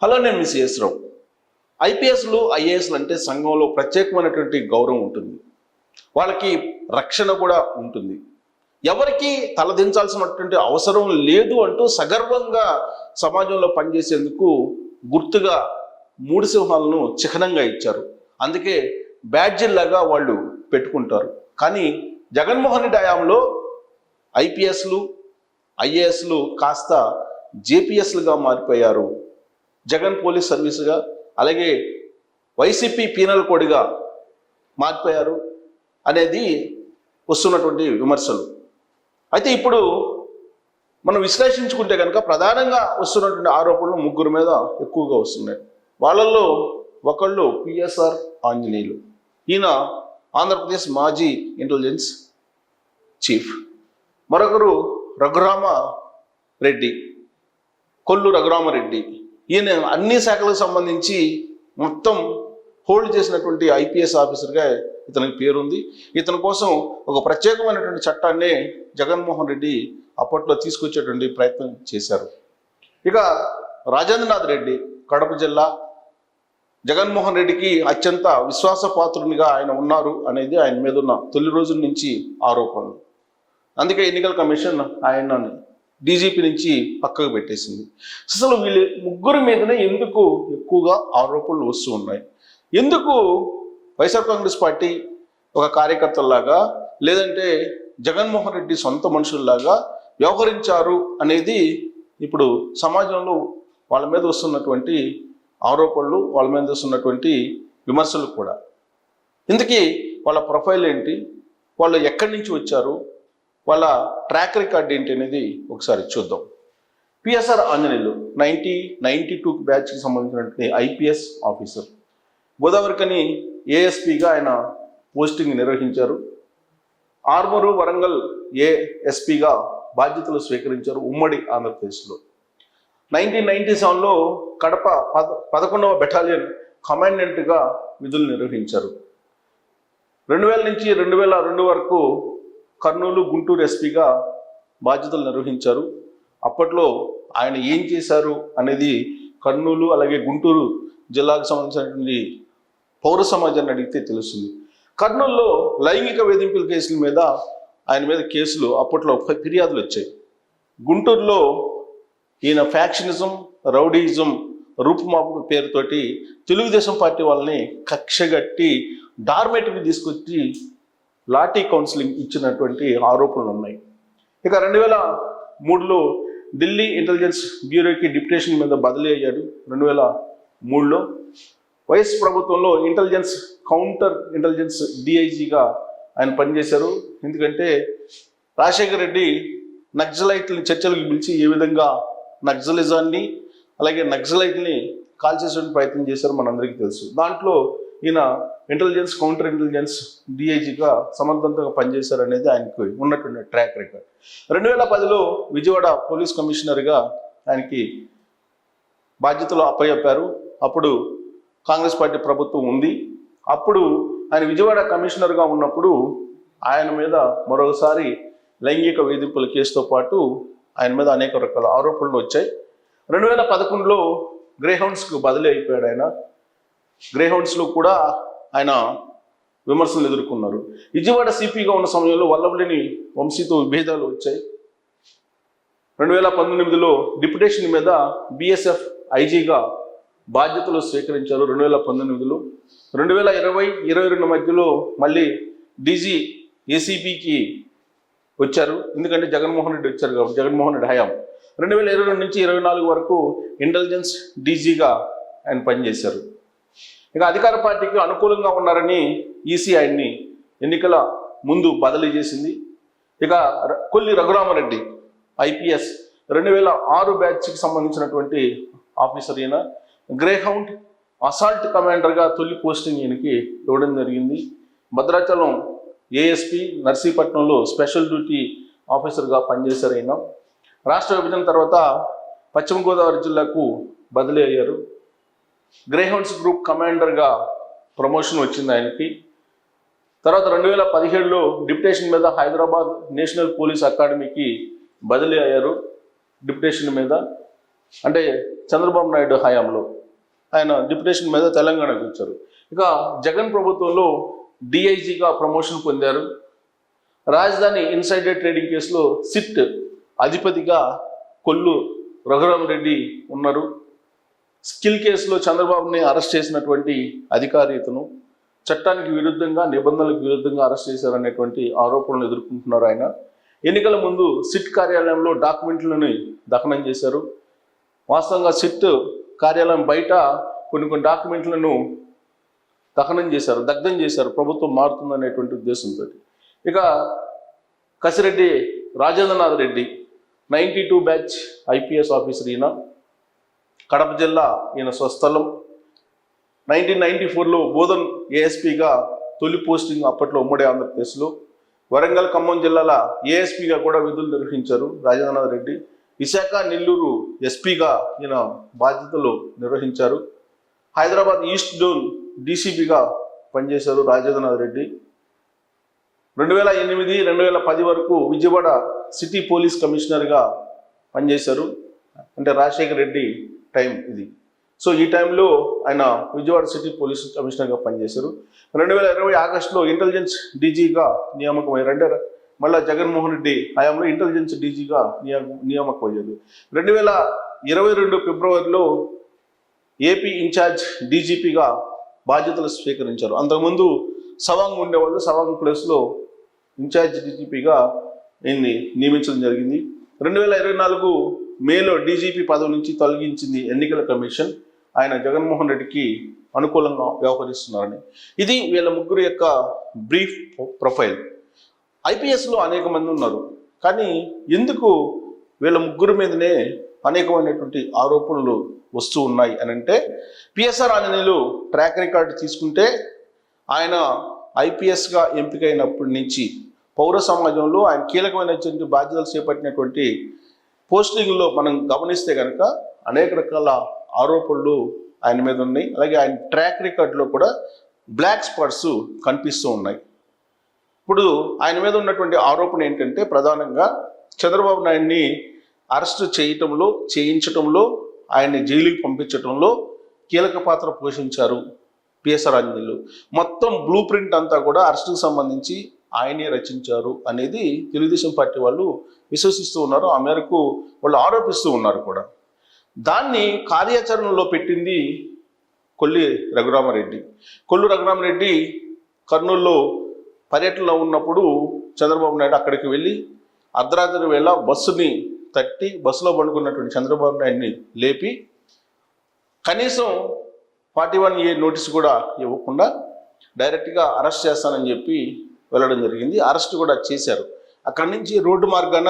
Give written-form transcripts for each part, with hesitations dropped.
Hello, నేను miss రావు. ఐపీఎస్లు ఐఏఎస్లు అంటే సంఘంలో ప్రత్యేకమైనటువంటి గౌరవం ఉంటుంది. వాళ్ళకి రక్షణ కూడా ఉంటుంది. ఎవరికి తలదించాల్సినటువంటి అవసరం లేదు అంటూ సగర్వంగా సమాజంలో పనిచేసేందుకు గుర్తుగా 3 సింహాలను చిహ్నంగా ఇచ్చారు. అందుకే బ్యాడ్జిల్లాగా వాళ్ళు పెట్టుకుంటారు. కానీ జగన్మోహన్ రెడ్డి హయాంలో ఐపీఎస్లు ఐఏఎస్లు కాస్త జేపీఎస్లుగా మారిపోయారు. జగన్ పోలీస్ సర్వీసుగా, అలాగే వైసీపీ పీనల్ కోడ్గా మారిపోయారు అనేది వస్తున్నటువంటి విమర్శలు. అయితే ఇప్పుడు మనం విశ్లేషించుకుంటే కనుక ప్రధానంగా వస్తున్నటువంటి ఆరోపణలు 3 మీద ఎక్కువగా వస్తున్నాయి. వాళ్ళల్లో ఒకళ్ళు పిఎస్ఆర్ ఆంజనేయులు. ఈయన ఆంధ్రప్రదేశ్ మాజీ ఇంటెలిజెన్స్ చీఫ్. మరొకరు రఘురామారెడ్డి, కొల్లు రఘురామారెడ్డి. ఈయన అన్ని శాఖలకు సంబంధించి మొత్తం హోల్డ్ చేసినటువంటి ఐపీఎస్ ఆఫీసర్గా ఇతనికి పేరుంది. ఇతని కోసం ఒక ప్రత్యేకమైనటువంటి చట్టాన్ని జగన్మోహన్ రెడ్డి అప్పట్లో తీసుకొచ్చేటువంటి ప్రయత్నం చేశారు. ఇక రాజేంద్రనాథ్ రెడ్డి, కడప జిల్లా. జగన్మోహన్ రెడ్డికి అత్యంత విశ్వాసపాత్రునిగా ఆయన ఉన్నారు అనేది ఆయన మీద ఉన్న తొలి రోజుల నుంచి ఆరోపణలు. అందుకే ఎన్నికల కమిషన్ ఆయనని డీజీపీ నుంచి పక్కకు పెట్టేసింది. అసలు వీళ్ళు 3 మీదనే ఎందుకు ఎక్కువగా ఆరోపణలు వస్తూ ఉన్నాయి? ఎందుకు వైఎస్ఆర్ కాంగ్రెస్ పార్టీ ఒక కార్యకర్తల్లాగా, లేదంటే జగన్మోహన్ రెడ్డి సొంత మనుషుల్లాగా వ్యవహరించారు అనేది ఇప్పుడు సమాజంలో వాళ్ళ మీద వస్తున్నటువంటి ఆరోపణలు, వాళ్ళ మీద వస్తున్నటువంటి విమర్శలు కూడా. ఇందుకీ వాళ్ళ ప్రొఫైల్ ఏంటి, వాళ్ళు ఎక్కడి నుంచి వచ్చారు, వాళ్ళ ట్రాక్ రికార్డ్ ఏంటి అనేది ఒకసారి చూద్దాం. పిఎస్ఆర్ ఆంజనేయులు 1992 బ్యాచ్కి సంబంధించినటువంటి ఐపీఎస్ ఆఫీసర్. గోదావరికని ఏఎస్పీగా ఆయన పోస్టింగ్ నిర్వహించారు. ఆర్మూరు, వరంగల్ ఏఎస్పీగా బాధ్యతలు స్వీకరించారు ఉమ్మడి ఆంధ్రప్రదేశ్లో. 1997లో కడప 11వ బెటాలియన్ కమాండెంట్గా విధులు నిర్వహించారు. 2000 నుంచి 2002 వరకు కర్నూలు, గుంటూరు ఎస్పీగా బాధ్యతలు నిర్వహించారు. అప్పట్లో ఆయన ఏం చేశారు అనేది కర్నూలు అలాగే గుంటూరు జిల్లాకు సంబంధించినటువంటి పౌర సమాజాన్ని అడిగితే తెలుస్తుంది. కర్నూలులో లైంగిక వేధింపుల కేసుల మీద ఆయన మీద కేసులు అప్పట్లో ఫిర్యాదులు వచ్చాయి. గుంటూరులో ఈయన ఫ్యాక్షనిజం, రౌడీయిజం రూపుమాపు పేరుతోటి తెలుగుదేశం పార్టీ వాళ్ళని కక్షగట్టి డార్మేటరీకి తీసుకొచ్చి లాఠీ కౌన్సిలింగ్ ఇచ్చినటువంటి ఆరోపణలు ఉన్నాయి. ఇక 2003లో ఢిల్లీ ఇంటెలిజెన్స్ బ్యూరోకి డిప్యుటేషన్ మీద బదిలీ అయ్యాడు. 2003లో వైఎస్ ప్రభుత్వంలో ఇంటెలిజెన్స్ కౌంటర్ ఇంటెలిజెన్స్ డిఐజీగా ఆయన పనిచేశారు. ఎందుకంటే రాజశేఖర్ రెడ్డి నక్సలైట్లని చర్చలకు పిలిచి ఏ విధంగా నక్సలిజాన్ని అలాగే నక్సలైట్ని కాల్చేసే ప్రయత్నం చేశారు మనందరికీ తెలుసు. దాంట్లో ఈయన ఇంటెలిజెన్స్ కౌంటర్ ఇంటెలిజెన్స్ డిఐజీగా సమర్థవంతంగా పనిచేశారు అనేది ఆయనకు ఉన్నటువంటి ట్రాక్ రికార్డ్. 2010లో విజయవాడ పోలీస్ కమిషనర్గా ఆయనకి బాధ్యతలు అప్పచెప్పారు. అప్పుడు కాంగ్రెస్ పార్టీ ప్రభుత్వం ఉంది. అప్పుడు ఆయన విజయవాడ కమిషనర్గా ఉన్నప్పుడు ఆయన మీద మరోసారి లైంగిక వేధింపుల కేసుతో పాటు ఆయన మీద అనేక రకాల ఆరోపణలు వచ్చాయి. 2011లో గ్రేహౌండ్స్కు బదిలీ అయిపోయాడు ఆయన. గ్రేహౌండ్స్లో కూడా ఆయన విమర్శలు ఎదుర్కొన్నారు. విజయవాడ సిపిగా ఉన్న సమయంలో వల్లభనేని వంశీతో విభేదాలు వచ్చాయి. 2019లో డిప్యుటేషన్ మీద బిఎస్ఎఫ్ ఐజీగా బాధ్యతలు స్వీకరించారు 2019లో. 2020-22 మధ్యలో మళ్ళీ డీజీ ఏసీబీకి వచ్చారు. ఎందుకంటే జగన్మోహన్ రెడ్డి వచ్చారు కాబట్టి, జగన్మోహన్ రెడ్డి హయాం. 2022 నుంచి 2024 వరకు ఇంటెలిజెన్స్ డీజీగా ఆయన పనిచేశారు. ఇక అధికార పార్టీకి అనుకూలంగా ఉన్నారని ఈసీ ఆయన్ని ఎన్నికల ముందు బదిలీ చేసింది. ఇక కొల్లి రఘురామారెడ్డి ఐపీఎస్ 2006 బ్యాచ్కి సంబంధించినటువంటి ఆఫీసర్. ఈయన గ్రేహౌండ్ అసాల్ట్ కమాండర్గా తొలి పోస్టింగ్ ఈయనకి ఇవ్వడం జరిగింది. భద్రాచలం ఏఎస్పీ, నర్సీపట్నంలో స్పెషల్ డ్యూటీ ఆఫీసర్గా పనిచేశారు ఈయన. రాష్ట్ర విభజన తర్వాత పశ్చిమ గోదావరి జిల్లాకు బదిలీ అయ్యారు. గ్రేహౌండ్స్ గ్రూప్ కమాండర్గా ప్రమోషన్ వచ్చింది ఆయనకి. తర్వాత 2017లో డిప్యుటేషన్ మీద హైదరాబాద్ నేషనల్ పోలీస్ అకాడమీకి బదిలీ అయ్యారు డిప్యుటేషన్ మీద. అంటే చంద్రబాబు నాయుడు హయాంలో ఆయన డిప్యుటేషన్ మీద తెలంగాణకు వచ్చారు. ఇక జగన్ ప్రభుత్వంలో డిఐజీగా ప్రమోషన్ పొందారు. రాజధాని ఇన్సైడర్ ట్రేడింగ్ కేసులో సిట్ అధిపతిగా కొల్లు రఘురామరెడ్డి ఉన్నారు. స్కిల్ కేసులో చంద్రబాబుని అరెస్ట్ చేసినటువంటి అధికారి ఇతను. చట్టానికి విరుద్ధంగా, నిబంధనలకు విరుద్ధంగా అరెస్ట్ చేశారనేటువంటి ఆరోపణలు ఎదుర్కొంటున్నారు ఆయన. ఎన్నికల ముందు సిట్ కార్యాలయంలో డాక్యుమెంట్లను దహనం చేశారు. వాస్తవంగా సిట్ కార్యాలయం బయట కొన్ని డాక్యుమెంట్లను దగ్ధం చేశారు ప్రభుత్వం మారుతుందనేటువంటి ఉద్దేశంతో. ఇక Kasireddy Rajendranath Reddy 92 batch IPS officer. ఈయన కడప జిల్లా ఈయన స్వస్థలం. 1994లో బోధన్ ఏఎస్పీగా తొలి పోస్టింగ్ అప్పట్లో ఉమ్మడి ఆంధ్రప్రదేశ్లో. వరంగల్, ఖమ్మం జిల్లాల ఏఎస్పీగా కూడా విధులు నిర్వహించారు రాజేంద్రనాథ్ రెడ్డి. విశాఖ, నెల్లూరు ఎస్పీగా ఈయన బాధ్యతలు నిర్వహించారు. హైదరాబాద్ ఈస్ట్ జోన్ డీసీపీగా పనిచేశారు రాజేంద్రనాథ్ రెడ్డి. 2008, 2010 వరకు విజయవాడ సిటీ పోలీస్ కమిషనర్గా పనిచేశారు. అంటే రాజశేఖర్ రెడ్డి టైం ఇది. సో ఈ టైంలో ఆయన విజయవాడ సిటీ పోలీస్ కమిషనర్గా పనిచేశారు. 2020 ఆగస్టులో ఇంటెలిజెన్స్ డీజీగా నియామకమయ్యారు. మళ్ళీ జగన్మోహన్ రెడ్డి హయాంలో ఇంటెలిజెన్స్ డీజీగా నియామకమయ్యారు. 2022 ఫిబ్రవరిలో ఏపీ ఇన్ఛార్జ్ డీజీపీగా బాధ్యతలు స్వీకరించారు. అంతకుముందు సవాంగ్ ఉండేవాళ్ళు. సవాంగ్ ప్లేస్లో ఇన్ఛార్జ్ డీజీపీగా ఈయన్ని నియమించడం జరిగింది. 2024 మేలో డీజీపీ పదవి నుంచి తొలగించింది ఎన్నికల కమిషన్. ఆయన జగన్మోహన్ రెడ్డికి అనుకూలంగా వ్యవహరిస్తున్నారని. ఇది వీళ్ళ ముగ్గురు యొక్క బ్రీఫ్ ప్రొఫైల్. ఐపీఎస్లో అనేక మంది ఉన్నారు, కానీ ఎందుకు వీళ్ళ ముగ్గురు మీదనే అనేకమైనటువంటి ఆరోపణలు వస్తూ ఉన్నాయి అని అంటే, పిఎస్ఆర్ ఆంజనేయులు ట్రాక్ రికార్డు తీసుకుంటే ఆయన ఐపీఎస్గా ఎంపికైనప్పటి నుంచి పౌర సమాజంలో ఆయన కీలకమైనటువంటి బాధ్యతలు చేపట్టినటువంటి పోస్టింగ్లో మనం గమనిస్తే కనుక అనేక రకాల ఆరోపణలు ఆయన మీద ఉన్నాయి. అలాగే ఆయన ట్రాక్ రికార్డులో కూడా బ్లాక్ స్పాట్స్ కనిపిస్తూ ఉన్నాయి. ఇప్పుడు ఆయన మీద ఉన్నటువంటి ఆరోపణ ఏంటంటే, ప్రధానంగా చంద్రబాబు నాయుడిని అరెస్టు చేయించటంలో ఆయన్ని జైలుకి పంపించడంలో కీలక పాత్ర పోషించారు పిఎస్ఆర్ ఆంజనేయులు. మొత్తం బ్లూ ప్రింట్ అంతా కూడా అరెస్టుకు సంబంధించి ఆయనే రచించారు అనేది తెలుగుదేశం పార్టీ వాళ్ళు విశ్వసిస్తూ ఉన్నారు. ఆ మేరకు వాళ్ళు ఆరోపిస్తూ ఉన్నారు కూడా. దాన్ని కార్యాచరణలో పెట్టింది కొల్లు రఘురామరెడ్డి కర్నూలులో పర్యటనలో ఉన్నప్పుడు చంద్రబాబు నాయుడు అక్కడికి వెళ్ళి అర్ధరాత్రి వేళ బస్సుని తట్టి బస్సులో పడుకున్నటువంటి చంద్రబాబు నాయుడిని లేపి కనీసం 41A నోటీస్ కూడా ఇవ్వకుండా డైరెక్ట్గా అరెస్ట్ చేస్తానని చెప్పి వెళ్ళడం జరిగింది. అరెస్ట్ కూడా చేశారు. అక్కడి నుంచి రోడ్డు మార్గాన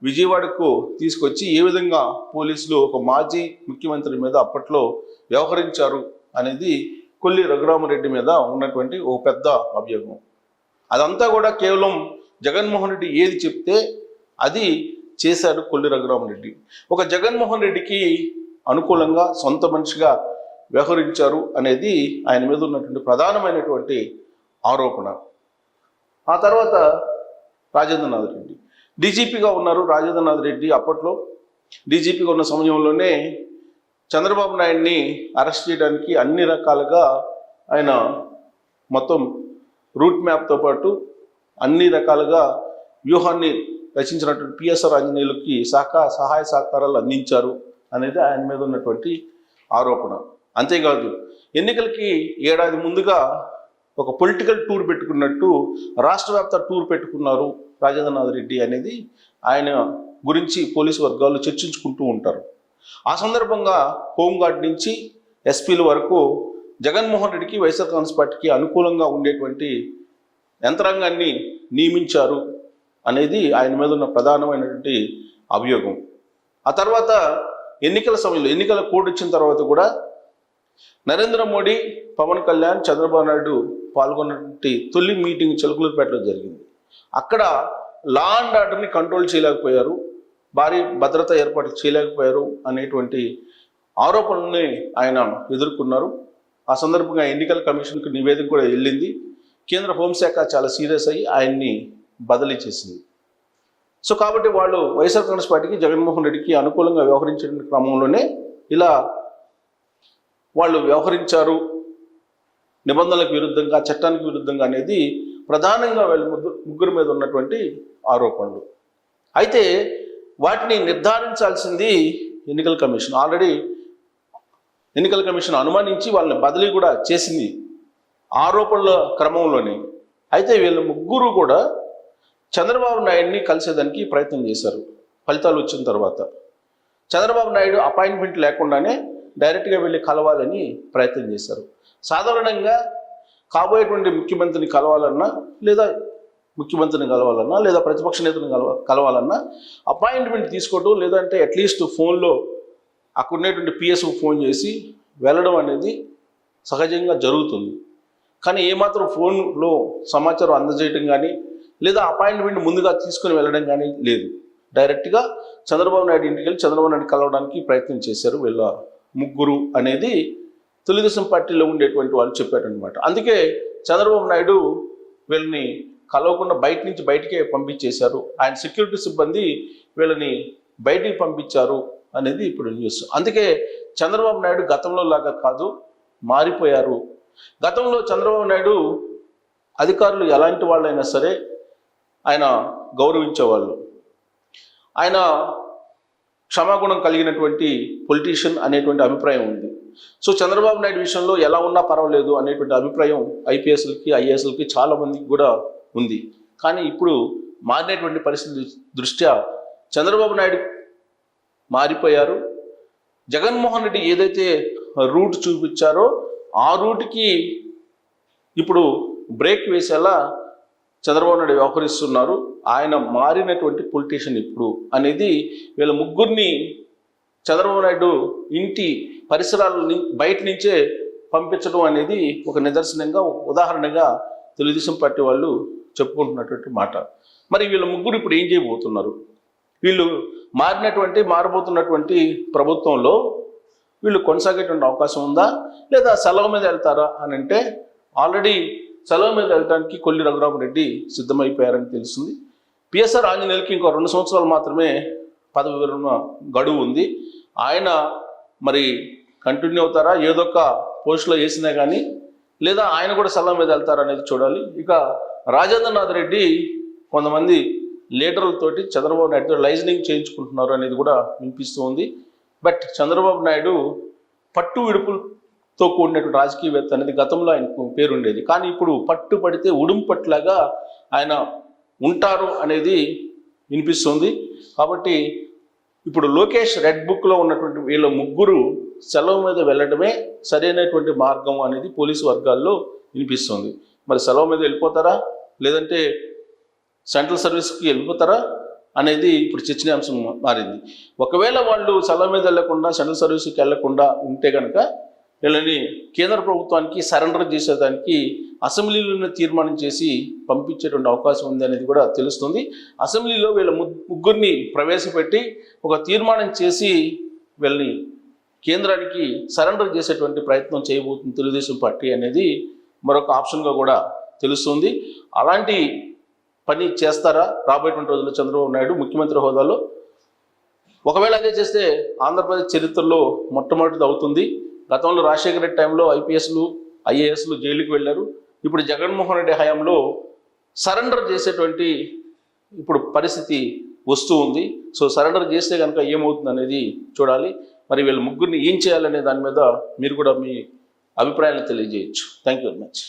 విజయవాడకు తీసుకొచ్చి ఏ విధంగా పోలీసులు ఒక మాజీ ముఖ్యమంత్రి మీద అప్పట్లో వ్యవహరించారు అనేది కొల్లు రఘురామరెడ్డి మీద ఉన్నటువంటి ఓ పెద్ద అభియోగం. అదంతా కూడా కేవలం జగన్మోహన్ రెడ్డి ఏది చెప్తే అది చేశాడు కొల్లు రఘురామరెడ్డి. ఒక జగన్మోహన్ రెడ్డికి అనుకూలంగా సొంత మనిషిగా వ్యవహరించారు అనేది ఆయన మీద ఉన్నటువంటి ప్రధానమైనటువంటి ఆరోపణ. ఆ తర్వాత రాజేంద్రనాథ్ రెడ్డి డీజీపీగా ఉన్నారు. రాజేంద్రనాథ్ రెడ్డి అప్పట్లో డీజీపీగా ఉన్న సమయంలోనే చంద్రబాబు నాయుడిని అరెస్ట్ చేయడానికి అన్ని రకాలుగా ఆయన మొత్తం రూట్ మ్యాప్తో పాటు అన్ని రకాలుగా వ్యూహాన్ని రచించినటువంటి పిఎస్ఆర్ ఆంజనేయులకి సహాయ సహకారాలు అందించారు అనేది ఆయన మీద ఉన్నటువంటి ఆరోపణ. అంతేకాదు, ఎన్నికలకి ఏడాది ముందుగా ఒక పొలిటికల్ టూర్ పెట్టుకున్నట్టు రాష్ట్ర వ్యాప్త టూర్ పెట్టుకున్నారు రాజేంద్రనాథ్ రెడ్డి అనేది ఆయన గురించి పోలీసు వర్గాలు చర్చించుకుంటూ ఉంటారు. ఆ సందర్భంగా హోంగార్డ్ నుంచి ఎస్పీల వరకు జగన్మోహన్ రెడ్డికి, వైఎస్ఆర్ కాంగ్రెస్ పార్టీకి అనుకూలంగా ఉండేటువంటి యంత్రాంగాన్ని నియమించారు అనేది ఆయన మీద ఉన్న ప్రధానమైనటువంటి అభియోగం. ఆ తర్వాత ఎన్నికల సమయంలో ఎన్నికల కోడ్ ఇచ్చిన తర్వాత కూడా నరేంద్ర మోడీ, పవన్ కళ్యాణ్, చంద్రబాబు నాయుడు పాల్గొన్నటువంటి తొలి మీటింగ్ చిలకలూరుపేటలో జరిగింది. అక్కడ లా అండ్ ఆర్డర్ని కంట్రోల్ చేయలేకపోయారు, భారీ భద్రత ఏర్పాటు చేయలేకపోయారు అనేటువంటి ఆరోపణల్ని ఆయన ఎదుర్కొన్నారు. ఆ సందర్భంగా ఎన్నికల కమిషన్కి నివేదిక కూడా వెళ్ళింది. కేంద్ర హోంశాఖ చాలా సీరియస్ అయ్యి ఆయన్ని బదిలీ చేసింది. సో కాబట్టి వాళ్ళు వైఎస్ఆర్ కాంగ్రెస్ పార్టీకి జగన్మోహన్ రెడ్డికి అనుకూలంగా వ్యవహరించిన క్రమంలోనే ఇలా వాళ్ళు వ్యవహరించారు, నిబంధనలకు విరుద్ధంగా, చట్టానికి విరుద్ధంగా అనేది ప్రధానంగా వీళ్ళ ముగ్గురు మీద ఉన్నటువంటి ఆరోపణలు. అయితే వాటిని నిర్ధారించాల్సింది ఎన్నికల కమిషన్. ఆల్రెడీ ఎన్నికల కమిషన్ అనుమానించి వాళ్ళని బదిలీ కూడా చేసింది ఆరోపణల క్రమంలోనే. అయితే వీళ్ళ ముగ్గురు కూడా చంద్రబాబు నాయుడిని కలిసేదానికి ప్రయత్నం చేశారు. ఫలితాలు వచ్చిన తర్వాత చంద్రబాబు నాయుడు అపాయింట్మెంట్ లేకుండానే డైరెక్ట్గా వెళ్ళి కలవాలని ప్రయత్నం చేశారు. సాధారణంగా కాబోయేటువంటి ముఖ్యమంత్రిని కలవాలన్నా, లేదా ప్రతిపక్ష నేతని కలవాలన్నా అపాయింట్మెంట్ తీసుకోవటం, లేదంటే అట్లీస్ట్ ఫోన్లో అక్కడ ఉండేటువంటి పిఎస్కు ఫోన్ చేసి వెళ్ళడం అనేది సహజంగా జరుగుతుంది. కానీ ఏమాత్రం ఫోన్లో సమాచారం అందజేయడం కానీ, లేదా అపాయింట్మెంట్ ముందుగా తీసుకుని వెళ్ళడం కానీ లేదు. డైరెక్ట్గా చంద్రబాబు నాయుడు ఇంటికి వెళ్ళి చంద్రబాబు నాయుడు కలవడానికి ప్రయత్నం చేశారు వీళ్ళ ముగ్గురు అనేది తెలుగుదేశం పార్టీలో ఉండేటువంటి వాళ్ళు చెప్పారనమాట. అందుకే చంద్రబాబు నాయుడు వీళ్ళని కలవకుండా బయటికే పంపించేశారు. ఆయన సెక్యూరిటీ సిబ్బంది వీళ్ళని బయటికి పంపించారు అనేది ఇప్పుడు న్యూస్. అందుకే చంద్రబాబు నాయుడు గతంలో లాగా కాదు, మారిపోయారు. గతంలో చంద్రబాబు నాయుడు అధికారులు ఎలాంటి వాళ్ళైనా సరే ఆయన గౌరవించేవాళ్ళు. ఆయన క్షమాగుణం కలిగినటువంటి పొలిటీషియన్ అనేటువంటి అభిప్రాయం ఉంది. సో చంద్రబాబు నాయుడు విషయంలో ఎలా ఉన్నా పర్వాలేదు అనేటువంటి అభిప్రాయం ఐపీఎస్లకి, ఐఏఎస్లకి చాలా మందికి కూడా ఉంది. కానీ ఇప్పుడు మారినటువంటి పరిస్థితి దృష్ట్యా చంద్రబాబు నాయుడు మారిపోయారు. జగన్మోహన్ రెడ్డి ఏదైతే రూట్ చూపించారో ఆ రూట్కి ఇప్పుడు బ్రేక్ వేసేలా చంద్రబాబు నాయుడు వ్యవహరిస్తున్నారు. ఆయన మారినటువంటి పొలిటీషియన్ ఇప్పుడు అనేది వీళ్ళ ముగ్గురిని చంద్రబాబు నాయుడు ఇంటి పరిసరాలని బయట నుంచే పంపించడం అనేది ఒక నిదర్శనంగా, ఉదాహరణగా తెలుగుదేశం పార్టీ వాళ్ళు చెప్పుకుంటున్నటువంటి మాట. మరి వీళ్ళ ముగ్గురు ఇప్పుడు ఏం చేయబోతున్నారు? వీళ్ళు మారబోతున్నటువంటి ప్రభుత్వంలో వీళ్ళు కొనసాగేటువంటి అవకాశం ఉందా, లేదా సెలవు మీద వెళ్తారా అని అంటే ఆల్రెడీ సెలవు మీద వెళ్ళడానికి కొల్లి రఘురామరెడ్డి సిద్ధమైపోయారని తెలుస్తుంది. పిఎస్ఆర్ ఆంజనేయులకి ఇంకో 2 సంవత్సరాలు మాత్రమే పదవి విరమణ గడువు ఉంది. ఆయన మరి కంటిన్యూ అవుతారా, ఏదొక పోస్టులో వేసినా కానీ, లేదా ఆయన కూడా సెలవు మీద వెళ్తారా అనేది చూడాలి. ఇక రాజేంద్రనాథ్ రెడ్డి కొంతమంది లీడర్లతోటి చంద్రబాబు నాయుడుతో లైజనింగ్ చేయించుకుంటున్నారు అనేది కూడా వినిపిస్తూ ఉంది. బట్ చంద్రబాబు నాయుడు పట్టు విడుపులతో కూడినటువంటి రాజకీయవేత్త అనేది గతంలో ఆయనకు పేరుండేది. కానీ ఇప్పుడు పట్టు పడితే ఉడుంపట్లాగా ఆయన ఉంటారు అనేది వినిపిస్తుంది. కాబట్టి ఇప్పుడు లోకేష్ రెడ్ బుక్లో ఉన్నటువంటి వీళ్ళ ముగ్గురు సెలవు మీద వెళ్ళడమే సరైనటువంటి మార్గం అనేది పోలీసు వర్గాల్లో వినిపిస్తుంది. మరి సెలవు మీద వెళ్ళిపోతారా, లేదంటే సెంట్రల్ సర్వీస్కి వెళ్ళిపోతారా అనేది ఇప్పుడు చర్చనీయాంశం మారింది. ఒకవేళ వాళ్ళు సెలవు మీద వెళ్లకుండా సెంట్రల్ సర్వీస్కి వెళ్లకుండా ఉంటే కనుక వీళ్ళని కేంద్ర ప్రభుత్వానికి సరెండర్ చేసేదానికి అసెంబ్లీలోనే తీర్మానం చేసి పంపించేటువంటి అవకాశం ఉంది అనేది కూడా తెలుస్తుంది. అసెంబ్లీలో వీళ్ళ ముగ్గురిని ప్రవేశపెట్టి ఒక తీర్మానం చేసి వీళ్ళని కేంద్రానికి సరెండర్ చేసేటువంటి ప్రయత్నం చేయబోతుంది తెలుగుదేశం పార్టీ అనేది మరొక ఆప్షన్గా కూడా తెలుస్తుంది. అలాంటి పని చేస్తారా రాబోయేటువంటి రోజుల్లో చంద్రబాబు నాయుడు ముఖ్యమంత్రి హోదాలో? ఒకవేళ అదే చేస్తే ఆంధ్రప్రదేశ్ చరిత్రలో మొట్టమొదటిది అవుతుంది. గతంలో రాజశేఖర రెడ్డి టైంలో ఐపీఎస్లు, ఐఏఎస్లు జైలుకి వెళ్ళారు. ఇప్పుడు జగన్మోహన్ రెడ్డి హయాంలో సరెండర్ చేసేటువంటి ఇప్పుడు పరిస్థితి వస్తూ ఉంది. సో సరెండర్ చేస్తే కనుక ఏమవుతుంది అనేది చూడాలి. మరి వీళ్ళ ముగ్గురిని ఏం చేయాలనే దాని మీద మీరు కూడా మీ అభిప్రాయాలను తెలియజేయచ్చు. Thank you very much.